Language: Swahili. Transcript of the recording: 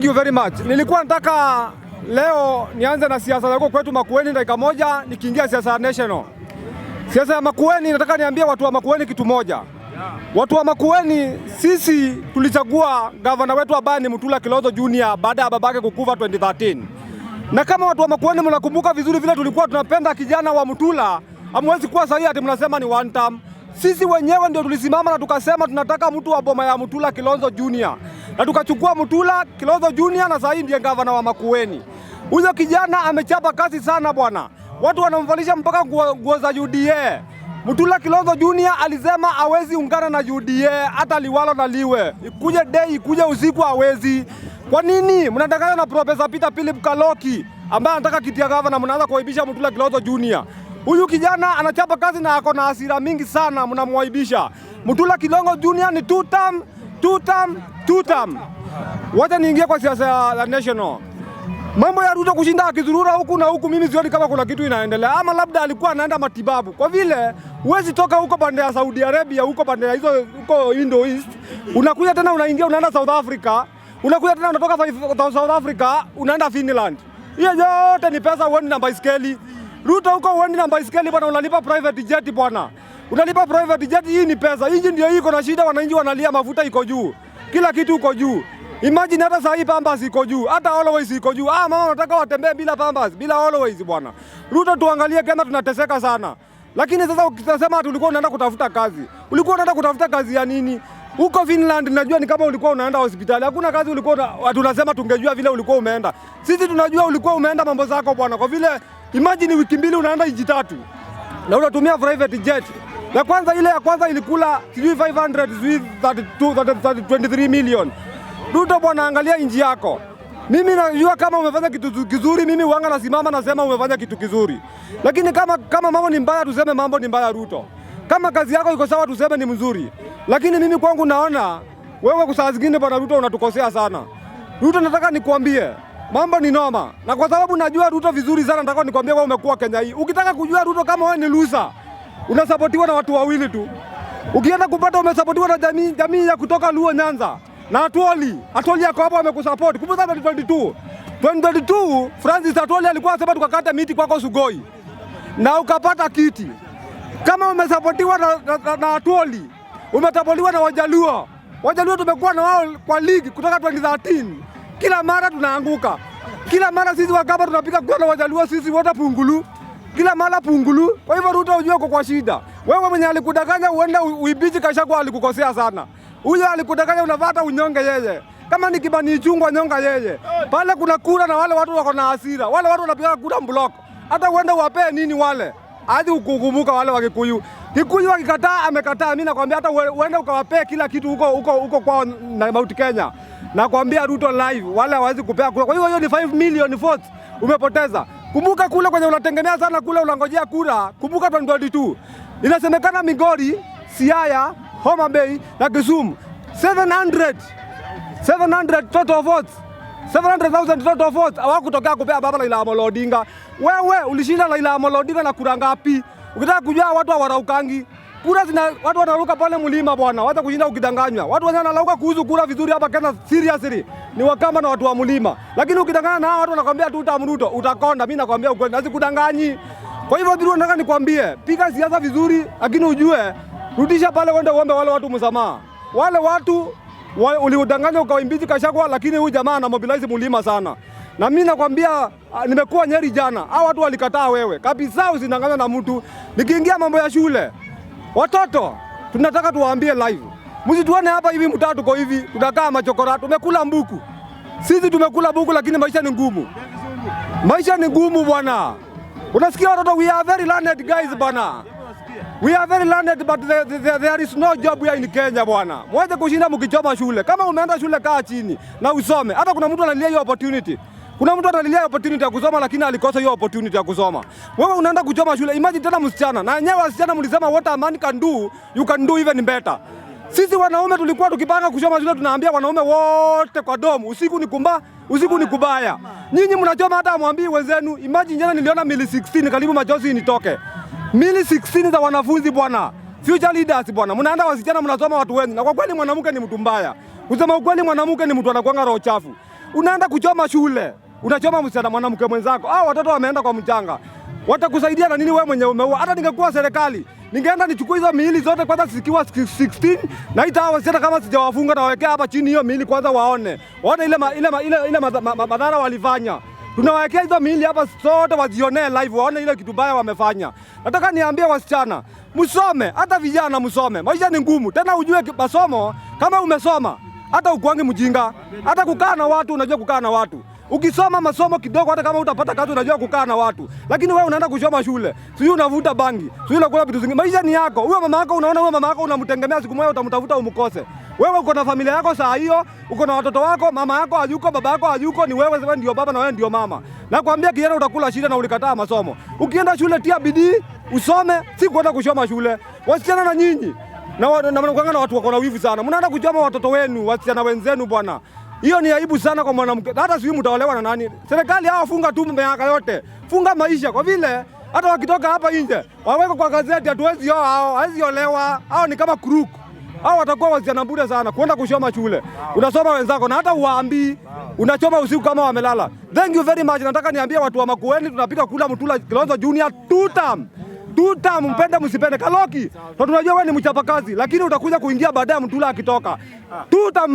Thank you very much. Nilikuwa nataka leo nianze na siasa za kwetu Makueni dakika moja nikiingia siasa national. Siasa ya Makueni nataka niambie watu wa Makueni kitu moja. Watu wa Makueni sisi tulichagua gavana wetu ambaye ni Mutula Kilonzo Junior baada ya babake kukufa 2013. Na kama watu wa Makueni mnakumbuka vizuri vile tulikuwa tunapenda kijana wa Mutula, hamwezi kuwa sahihi ati mnasema ni one term. Sisi wenyewe ndio tulisimama na tukasema tunataka mtu wa boma ya Mutula Kilonzo Junior. Na tukachukua Mutula Kilonzo Junior na sasa ndiye gavana wa Makueni. Huyo kijana amechapa kazi sana bwana. Watu wanamvalisha mpaka nguo za UDA. Mutula Kilonzo Junior alisema hawezi ungana na UDA hata liwalo na liwe. Ikuje day ikuje usiku hawezi. Kwa nini? Mnadanganya na Professor Peter Philip Kaloki ambaye anataka kiti ya gavana, mnaanza kuaibisha Mutula Kilonzo Junior. Huyu kijana anachapa kazi na ako na hasira mingi sana, mnamwaibisha. Mutula Kilonzo Junior ni two term. Wacha niingie kwa siasa ya national. Mambo ya Ruto kushinda akizurura huku na huku, mimi sioni kama kuna kitu inaendelea, ama labda alikuwa anaenda matibabu. Kwa vile huwezi toka huko pande ya Saudi Arabia, huko pande ya hizo huko Indo East, unakuja tena unaingia unaenda South Africa, unakuja tena unatoka South Africa unaenda Finland. Hiyo yote ni pesa uendi na baiskeli. Ruto huko uendi na baiskeli bwana, unalipa private jet bwana. Unalipa private jet, hii ni pesa. Hii ndio iko na shida, wananchi wanalia, mafuta iko juu. Kila kitu uko juu. Imagine hata saa hii Pampers iko juu, hata always iko juu. Mama wanataka watembee bila Pampers, bila always bwana. Ruto tuangalie kama tunateseka sana. Lakini sasa ukisema tulikuwa unaenda kutafuta kazi. Ulikuwa unaenda kutafuta kazi ya nini? Huko Finland najua ni kama ulikuwa unaenda hospitali. Hakuna kazi ulikuwa tunasema tungejua vile ulikuwa umeenda. Sisi tunajua ulikuwa umeenda mambo zako bwana. Kwa vile imagine wiki mbili unaenda nchi 3. Na unatumia private jet. La kwanza ile ya kwanza ilikula 523 million. Ruto bwana, angalia inji yako. Mimi najua kama umefanya kitu kizuri, mimi wanga nasimama nasema umefanya kitu kizuri. Lakini kama mambo ni mbaya tuseme mambo ni mbaya Ruto. Kama kazi yako iko sawa tuseme ni mzuri. Lakini mimi kwangu naona wewe kwa saa zingine bwana Ruto unatukosea sana. Ruto nataka nikuambie mambo ni noma. Na kwa sababu najua Ruto vizuri sana nataka nikwambie wewe umekuwa Kenya hii. Ukitaka kujua Ruto kama wewe ni loser, unasapotiwa na watu wawili tu. Ukienda kupata umesapotiwa na jamii ya kutoka Luo Nyanza. Na Atwoli yako hapo amekusupport. Kumbuka 2022 Francis Atwoli alikuwa anasema tukakata miti kwako Sugoi. Na ukapata kiti. Kama umesapotiwa na Atwoli, umetapoliwa na Wajaluo. Wajaluo tumekuwa na wao kwa ligi kutoka 2013. Kila mara tunaanguka. Kila mara sisi Wakamba tunapiga kwa Wajaluo, sisi wote pungulu. Kila mara pungulu. Kwa hivyo Ruto ujue uko kwa shida. Wewe mwenye alikudanganya uenda uibiji Gachagua alikukosea sana. Huyo alikudanganya unavata unyonge yeye. Kama ni Kibani Ichung'wah nyonga yeye. Pale kuna kura na wale watu wako na hasira. Wale watu wanapiga kura block. Hata uende uwapee nini wale? Hadi ukukumbuka wale wa Kikuyu. Kikuyu akikataa amekataa. Mimi nakwambia hata uende ukawapee kila kitu huko kwa Mount Kenya. Nakwambia Ruto live wale hawezi kupea kura. Kwa hiyo ni 5 million votes umepoteza. Kumbuka kule kwenye unatengenea sana kule unangojea kura. Kumbuka 2022. Inasemekana Migori, Siaya, Homa Bay na Kisumu 700 total votes. 700,000 total votes. Hawakutokea kupea baba Raila Amolo Odinga. Wewe ulishinda Raila Amolo Odinga na kura ngapi? Ukitaka kujua watu hawaraukangi. Kura watu wanaruka pale mlima bwana. Wacha kushinda ukidanganywa. Watu wenyewe wanalauka kuhusu kura vizuri hapa Kenya seriously. Ni Wakamba na watu wa mlima. Lakini ukidanganya na watu wanakuambia tu utamruto, utakonda. Mimi nakwambia ukweli, nazikudanganyi. Kwa hivyo ndio nataka nikwambie, piga siasa vizuri lakini ujue rudisha pale wende uombe wale watu msamaha. Wale watu uliudanganya ukawaimbizi Gachagua, lakini huyu jamaa ana mobilize mlima sana. Na mimi nakwambia nimekuwa Nyeri jana. Hao watu walikataa wewe. Kabisa usidanganywe na mtu. Nikiingia mambo ya shule. Watoto tunataka tuwaambie live. Msituone hapa hivi mtatu tuko hivi, tutakaa machokora, tumekula mbuku. Sisi tumekula buku lakini maisha ni ngumu. Maisha ni ngumu bwana. Unasikia watoto, we are very learned guys bwana. We are very learned but there is no job here in Kenya bwana. Mwaje kushinda mkichoma shule. Kama umeenda shule kaa chini na usome. Hata kuna mtu analilia hiyo opportunity. Kuna mtu analilia opportunity ya kusoma lakini alikosa hiyo opportunity ya kusoma. Wewe unaenda kuchoma shule. Imagine tena msichana. Na wenyewe wasichana mlisema what a man can do, you can do even better. Sisi wanaume tulikuwa tukipanga kuchoma shule tunaambia wanaume wote kwa domu usiku ni kubaya. Nyinyi mnachoma hata amwambii wenzenu. Imagine jana niliona mili 16 karibu machozi nitoke. Mili 16 za wanafunzi bwana. Future leaders bwana. Mnaenda wasichana mnasoma watu wengi. Na kwa kweli mwanamke ni mtu mbaya. Kusema ukweli mwanamke ni mtu anakuanga roho chafu. Unaenda kuchoma shule, unachoma msichana mwanamke mwenzako. Watoto wameenda kwa mchanga. Watakusaidia na nini wewe mwenye umeua? Hata ningekuwa serikali, ningeenda nichukue hizo miili zote kwanza zikiwa 16 na hawa wasichana kama sijawafunga na wawekea hapa chini hiyo miili kwanza waone ile madhara walifanya. Tunawawekea hizo miili hapa sote wajionee live waone ile kitu baya wamefanya. Nataka niambie wasichana, msome, hata vijana msome. Maisha ni ngumu. Tena ujue masomo kama umesoma, hata ukuangi mjinga. Hata kukaa na watu unajua kukaa na watu. Ukisoma masomo kidogo hata kama utapata kazi unajua kukaa na watu. Lakini wewe unaenda kuchoma shule. Sio unavuta bangi. Sio unakula vitu zingine. Maisha ni yako. Huyo mama yako unaona huyo mama yako unamtegemea siku moja utamtafuta umkose. Wewe uko na familia yako saa hiyo, uko na watoto wako, mama yako hayuko, baba yako hayuko, ni wewe ndio baba na wewe ndio mama. Nakwambia kijana utakula shida na ulikataa masomo. Ukienda shule tia bidii, usome, si kwenda kuchoma shule. Wasichana na nyinyi. Na mnakuanga na watu wako na wivu sana. Mnaenda kuchoma watoto wenu, wasichana wenzenu bwana. Hiyo ni aibu sana kwa mwanamke. Hata sijui mtaolewa na nani. Serikali funga tu miaka yote. Funga maisha kwa vile hata wakitoka hapa nje, waweko kwa gazeti hatuwezi hawezi olewa. Hao ni kama crook. Hao watakuwa wasichana bure sana kwenda kushoma shule. Unasoma wenzako na hata uwaambii. Unachoma usiku kama wamelala. Thank you very much. Nataka niambie watu wa Makueni tunapika kula Mutula Kilonzo Junior 2 term. 2 term, mpende msipende. Kaloki, tunajua wewe ni mchapakazi lakini utakuja kuingia baadaye Mutula akitoka. 2 term